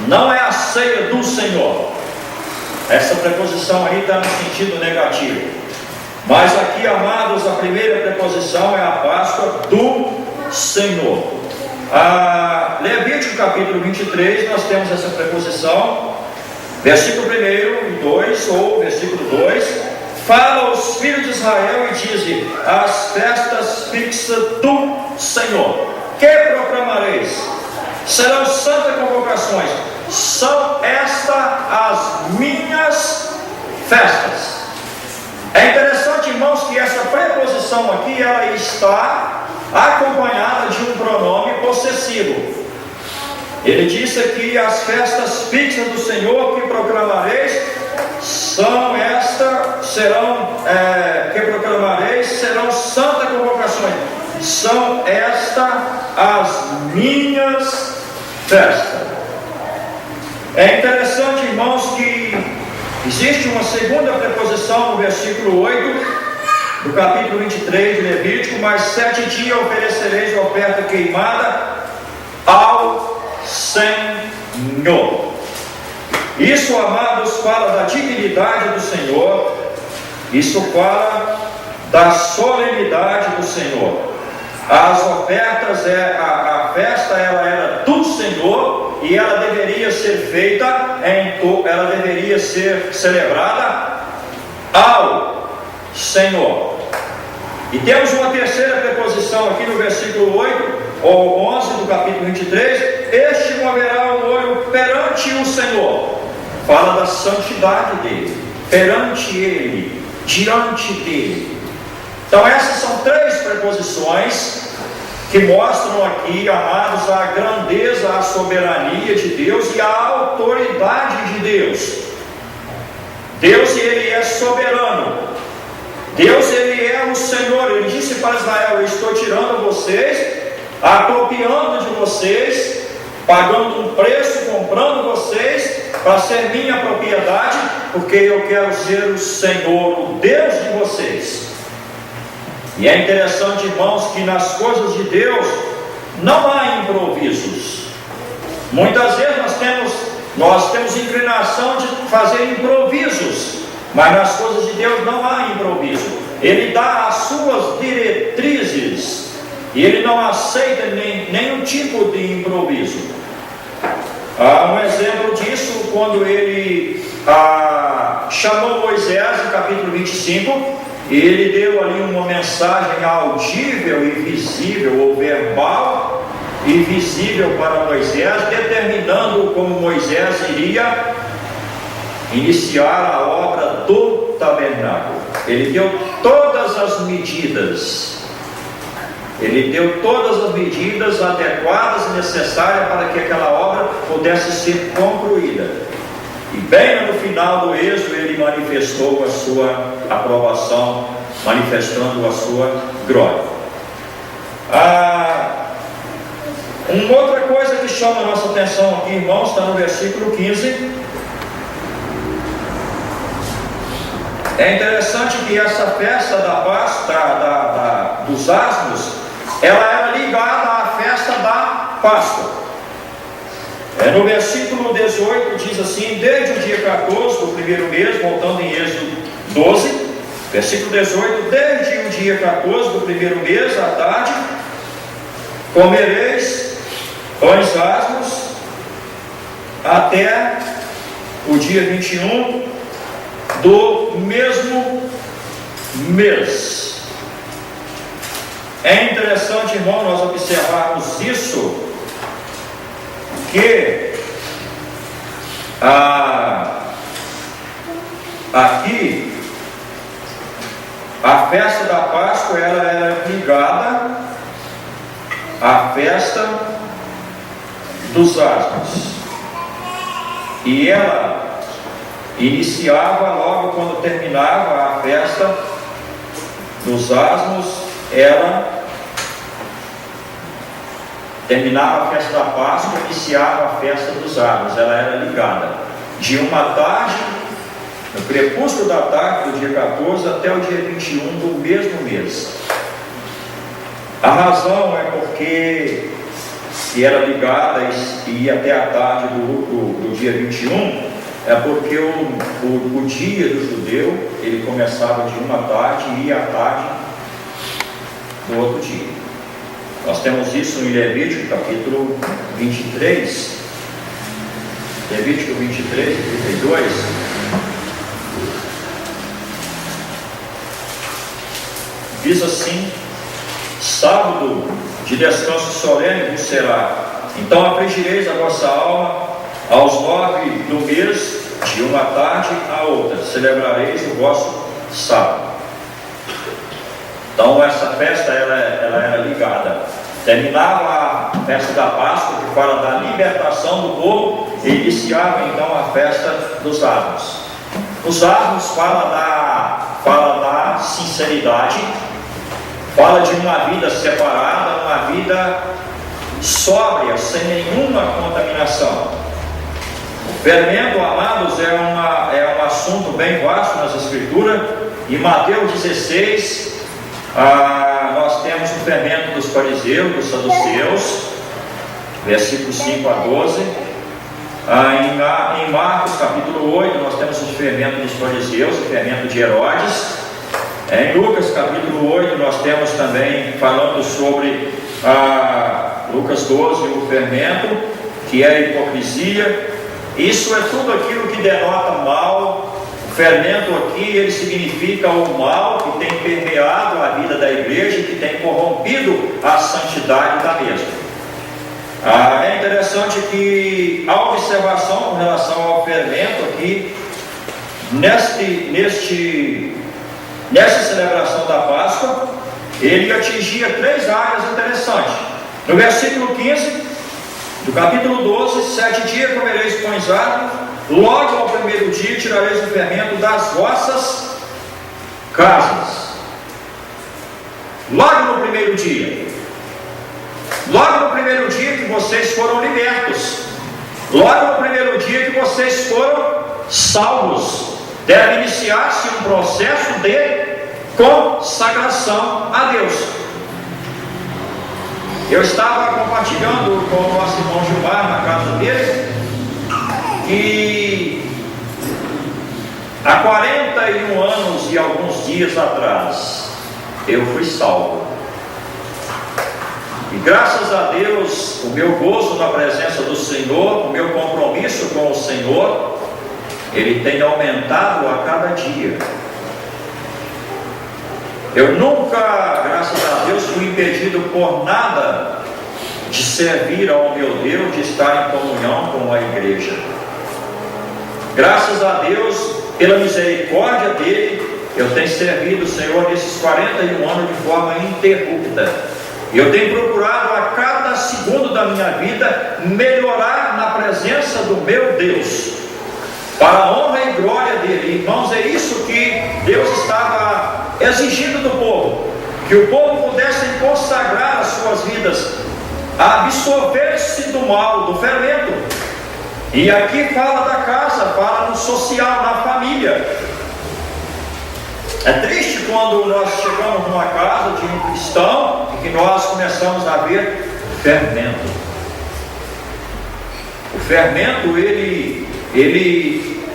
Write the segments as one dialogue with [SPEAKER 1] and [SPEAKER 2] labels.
[SPEAKER 1] não é a ceia do Senhor. Essa preposição aí está no sentido negativo. Mas aqui, amados, a primeira preposição é a Páscoa do Senhor. Levítico capítulo 23, nós temos essa preposição, versículo 1 e 2, ou versículo 2, fala aos filhos de Israel e diz: as festas fixas do Senhor, que proclamareis, serão santas convocações, são estas as minhas festas. É interessante, irmãos, que essa preposição aqui, ela está acompanhada de um pronome possessivo. Ele disse aqui: as festas fixas do Senhor que proclamareis, são estas, serão santas convocações, são estas as minhas festas. É interessante, irmãos, que existe uma segunda preposição no versículo 8 do capítulo 23 de Levítico: mais 7 dias oferecereis oferta queimada ao Senhor. Isso, amados, fala da dignidade do Senhor, isso fala da solenidade do Senhor. As ofertas, a festa, ela era do Senhor e ela deveria ser feita, ela deveria ser celebrada ao Senhor. E temos uma terceira preposição aqui no versículo 8 ou 11 do capítulo 23: este moverá o olho perante o Senhor. Fala da santidade dele, perante ele, diante dele. Então essas são três preposições que mostram aqui, amados, a grandeza, a soberania de Deus e a autoridade de Deus. Deus, ele é soberano. Deus, ele é o Senhor. Ele disse para Israel: eu estou tirando vocês, apropriando de vocês, pagando um preço, comprando vocês para ser minha propriedade, porque eu quero ser o Senhor, o Deus de vocês. E é interessante, irmãos, que nas coisas de Deus não há improvisos. Muitas vezes nós temos inclinação de fazer improvisos, mas nas coisas de Deus não há improviso. Ele dá as suas diretrizes e ele não aceita nenhum tipo de improviso. Há um exemplo disso quando ele chamou Moisés, no capítulo 25, e ele deu ali uma mensagem audível e visível, ou verbal e visível para Moisés, determinando como Moisés iria iniciar a obra do tabernáculo. Ele deu todas as medidas. Ele deu todas as medidas adequadas e necessárias para que aquela obra pudesse ser concluída. E bem no final do êxodo ele manifestou a sua aprovação, manifestando a sua glória. Uma outra coisa que chama a nossa atenção aqui, irmãos, está no versículo 15. É interessante que essa festa da Páscoa, dos asmos, ela era ligada à festa da Páscoa. No versículo 18 diz assim: desde o dia 14 do primeiro mês, voltando em Êxodo 12, versículo 18: desde o dia 14 do primeiro mês, à tarde, comereis pães asmos até o dia 21 do mesmo mês. É interessante, irmão, nós observarmos isso, que aqui a festa da Páscoa ela era ligada à festa dos asmos, e ela iniciava logo quando terminava a festa dos asmos. Ela terminava a festa da Páscoa, iniciava a festa dos asmos. Ela era ligada de uma tarde, no crepúsculo da tarde do dia 14 até o dia 21 do mesmo mês. A razão é porque que era ligada e ia até a tarde do dia 21, é porque o dia do judeu, ele começava de uma tarde e ia à tarde do outro dia. Nós temos isso em Levítico capítulo 23, Levítico 23, 32. Diz assim: sábado de descanso solene vos será, então afligireis a vossa alma aos 9 do mês, de uma tarde à outra, celebrareis o vosso sábado. Então essa festa ela era ligada. Terminava a festa da Páscoa, que fala da libertação do povo, e iniciava então a festa dos árvores. Os árvores fala da sinceridade, fala de uma vida separada, uma vida sóbria, sem nenhuma contaminação. O fermento, amados, é um assunto bem vasto nas Escrituras. Em Mateus 16, nós temos o fermento dos fariseus, dos saduceus, versículos 5 a 12. Em Marcos capítulo 8, nós temos o fermento dos fariseus, o fermento de Herodes. Em Lucas capítulo 8, nós temos também falando sobre Lucas 12, o fermento, que é a hipocrisia. Isso é tudo aquilo que denota mal. O fermento aqui, ele significa o mal que tem permeado a vida da igreja e que tem corrompido a santidade da mesma. É interessante que a observação com relação ao fermento aqui, nessa celebração da Páscoa, ele atingia 3 áreas interessantes. No versículo 15 do capítulo 12: 7 dias comereis pães árvores, logo ao primeiro dia tirareis o fermento das vossas casas. Logo no primeiro dia que vocês foram libertos, logo no primeiro dia que vocês foram salvos, deve iniciar-se um processo de consagração a Deus. Eu estava compartilhando com o nosso irmão Gilmar na casa dele, e há 41 anos e alguns dias atrás eu fui salvo. E graças a Deus, o meu gozo na presença do Senhor, o meu compromisso com o Senhor, ele tem aumentado a cada dia. Eu nunca, graças a Deus, fui impedido por nada de servir ao meu Deus, de estar em comunhão com a igreja. Graças a Deus, pela misericórdia dele, eu tenho servido o Senhor nesses 41 anos de forma ininterrupta. Eu tenho procurado a cada segundo da minha vida melhorar na presença do meu Deus, para a honra e glória dele. Irmãos, é isso que Deus estava exigindo do povo, que o povo pudesse consagrar as suas vidas, absorver-se do mal, do fermento. E aqui fala da casa, fala no social, na família. É triste quando nós chegamos numa casa de um cristão e que nós começamos a ver fermento. O fermento, ele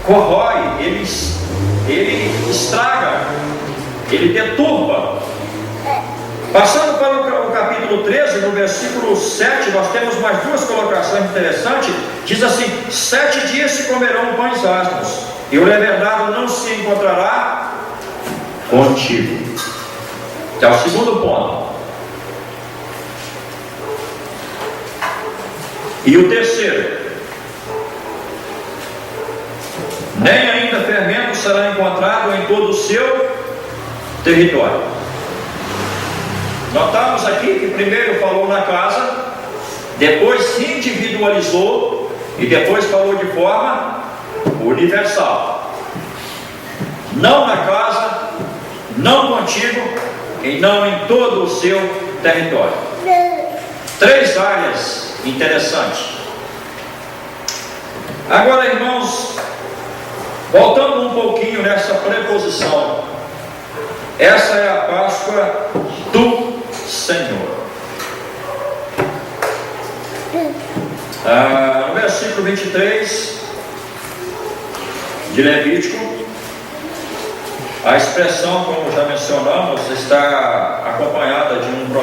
[SPEAKER 1] corrói, ele estraga, ele deturpa. Passando para o capítulo 13, no versículo 7, nós temos mais 2 colocações interessantes. Diz assim: 7 dias se comerão pães asmos, e o levedado não se encontrará contigo. Que é o segundo ponto. E o terceiro: nem ainda fermento será encontrado em todo o seu território. Notamos aqui que primeiro falou na casa, depois se individualizou e depois falou de forma universal. Não na casa, não contigo e não em todo o seu território. 3 áreas interessantes. Agora, irmãos, voltando um pouquinho nessa preposição, essa é a Páscoa do Senhor. No versículo 23 de Levítico, a expressão, como já mencionamos, está acompanhada de um